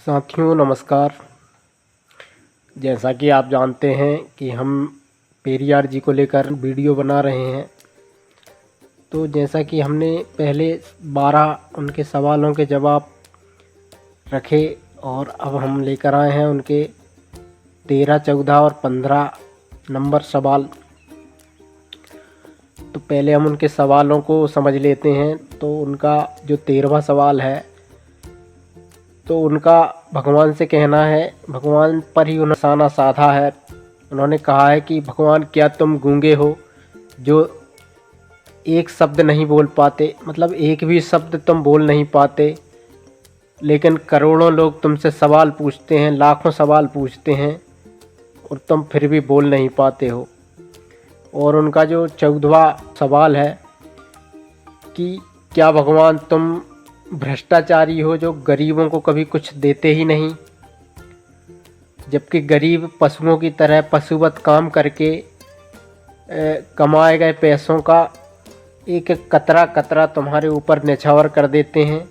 साथियों नमस्कार। जैसा कि आप जानते हैं कि हम पेरियार जी को लेकर वीडियो बना रहे हैं। तो जैसा कि हमने पहले 12 उनके सवालों के जवाब रखे और अब हम लेकर आए हैं उनके 13, 14 और 15 नंबर सवाल। तो पहले हम उनके सवालों को समझ लेते हैं। तो उनका जो 13वां सवाल है तो उनका भगवान से कहना है, भगवान पर ही निशाना साधा है। उन्होंने कहा है कि भगवान क्या तुम गूंगे हो जो एक शब्द नहीं बोल पाते, मतलब एक भी शब्द तुम बोल नहीं पाते, लेकिन करोड़ों लोग तुमसे सवाल पूछते हैं, लाखों सवाल पूछते हैं और तुम फिर भी बोल नहीं पाते हो। और उनका जो 14वां सवाल है कि क्या भगवान तुम भ्रष्टाचारी हो जो गरीबों को कभी कुछ देते ही नहीं, जबकि गरीब पशुओं की तरह पशुवत काम करके कमाए गए पैसों का एक एक कतरा कतरा तुम्हारे ऊपर न्यौछावर कर देते हैं।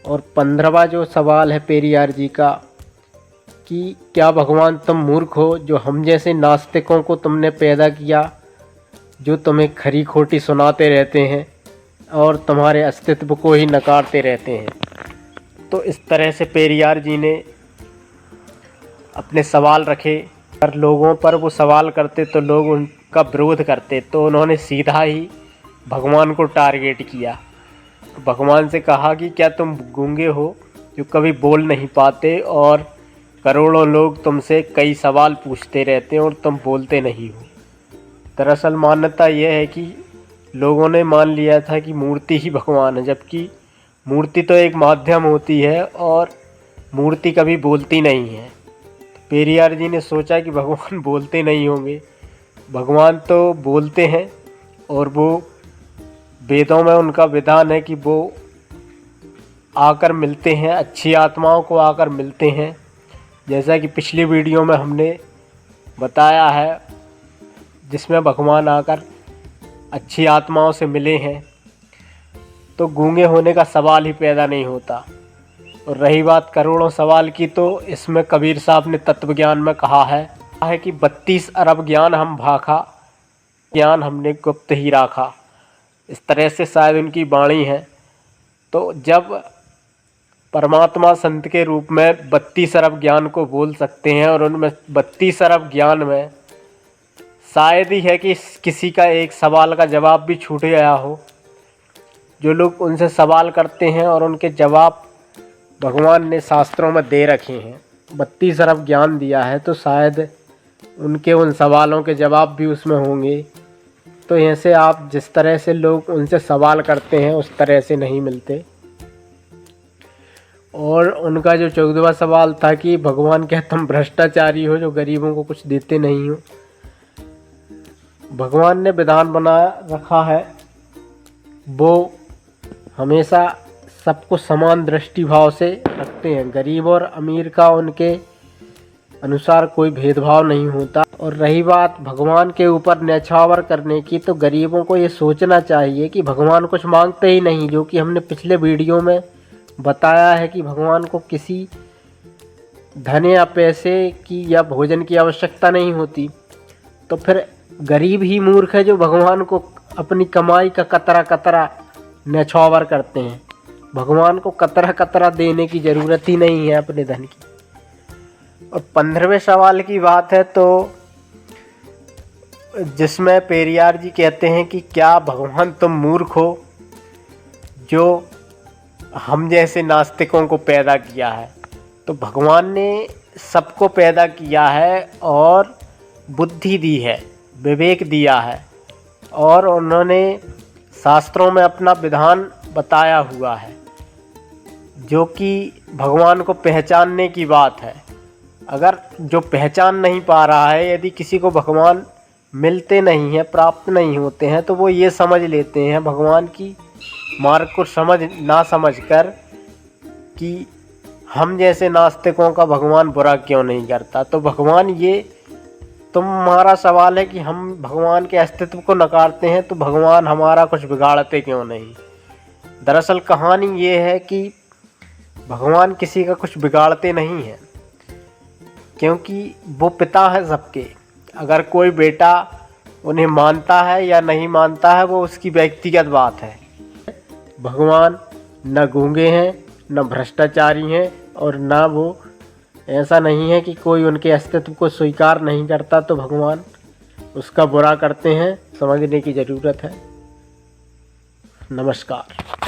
और 15वां जो सवाल है पेरियार जी का कि क्या भगवान तुम मूर्ख हो जो हम जैसे नास्तिकों को तुमने पैदा किया, जो तुम्हें खरी खोटी सुनाते रहते हैं और तुम्हारे अस्तित्व को ही नकारते रहते हैं। तो इस तरह से पेरियार जी ने अपने सवाल रखे, पर लोगों पर वो सवाल करते तो लोग उनका विरोध करते, तो उन्होंने सीधा ही भगवान को टारगेट किया। भगवान से कहा कि क्या तुम गूंगे हो जो कभी बोल नहीं पाते और करोड़ों लोग तुमसे कई सवाल पूछते रहते हैं और तुम बोलते नहीं हो। दरअसल मान्यता यह है कि लोगों ने मान लिया था कि मूर्ति ही भगवान है, जबकि मूर्ति तो एक माध्यम होती है और मूर्ति कभी बोलती नहीं है। पेरियार जी ने सोचा कि भगवान बोलते नहीं होंगे, भगवान तो बोलते हैं और वो वेदों में उनका विधान है कि वो आकर मिलते हैं, अच्छी आत्माओं को आकर मिलते हैं। जैसा कि पिछली वीडियो में हमने बताया है, जिसमें भगवान आकर अच्छी आत्माओं से मिले हैं, तो गूंगे होने का सवाल ही पैदा नहीं होता। और रही बात करोड़ों सवाल की, तो इसमें कबीर साहब ने तत्व ज्ञान में कहा है कि 32 अरब ज्ञान हम भाखा, ज्ञान हमने गुप्त ही राखा। इस तरह से शायद उनकी वाणी है। तो जब परमात्मा संत के रूप में 32 अरब ज्ञान को बोल सकते हैं और उनमें 32 अरब ज्ञान में शायद ही है कि किसी का एक सवाल का जवाब भी छूट गया हो। जो लोग उनसे सवाल करते हैं और उनके जवाब भगवान ने शास्त्रों में दे रखे हैं, 32 अरब ज्ञान दिया है, तो शायद उनके उन सवालों के जवाब भी उसमें होंगे। तो ऐसे आप जिस तरह से लोग उनसे सवाल करते हैं उस तरह से नहीं मिलते। और उनका जो 14वां सवाल था कि भगवान क्या तुम भ्रष्टाचारी हो जो गरीबों को कुछ देते नहीं हो। भगवान ने विधान बना रखा है, वो हमेशा सबको समान दृष्टिभाव से रखते हैं, गरीब और अमीर का उनके अनुसार कोई भेदभाव नहीं होता। और रही बात भगवान के ऊपर न्यौछावर करने की, तो गरीबों को ये सोचना चाहिए कि भगवान कुछ मांगते ही नहीं, जो कि हमने पिछले वीडियो में बताया है कि भगवान को किसी धन या पैसे की या भोजन की आवश्यकता नहीं होती। तो फिर गरीब ही मूर्ख है जो भगवान को अपनी कमाई का कतरा कतरा न्यौछावर करते हैं। भगवान को कतरा कतरा देने की ज़रूरत ही नहीं है अपने धन की। और 15वें सवाल की बात है, तो जिसमें पेरियार जी कहते हैं कि क्या भगवान तुम मूर्ख हो जो हम जैसे नास्तिकों को पैदा किया है। तो भगवान ने सबको पैदा किया है और बुद्धि दी है, विवेक दिया है, और उन्होंने शास्त्रों में अपना विधान बताया हुआ है, जो कि भगवान को पहचानने की बात है। अगर जो पहचान नहीं पा रहा है, यदि किसी को भगवान मिलते नहीं हैं, प्राप्त नहीं होते हैं, तो वो ये समझ लेते हैं भगवान की मार्ग को ना समझ कर कि हम जैसे नास्तिकों का भगवान बुरा क्यों नहीं करता। तो भगवान ये तुम्हारा सवाल है कि हम भगवान के अस्तित्व को नकारते हैं, तो भगवान हमारा कुछ बिगाड़ते क्यों नहीं। दरअसल कहानी ये है कि भगवान किसी का कुछ बिगाड़ते नहीं हैं, क्योंकि वो पिता है सबके। अगर कोई बेटा उन्हें मानता है या नहीं मानता है वो उसकी व्यक्तिगत बात है। भगवान न गूंगे हैं, न भ्रष्टाचारी हैं, और ना वो ऐसा नहीं है कि कोई उनके अस्तित्व को स्वीकार नहीं करता तो भगवान उसका बुरा करते हैं। समझने की ज़रूरत है। नमस्कार।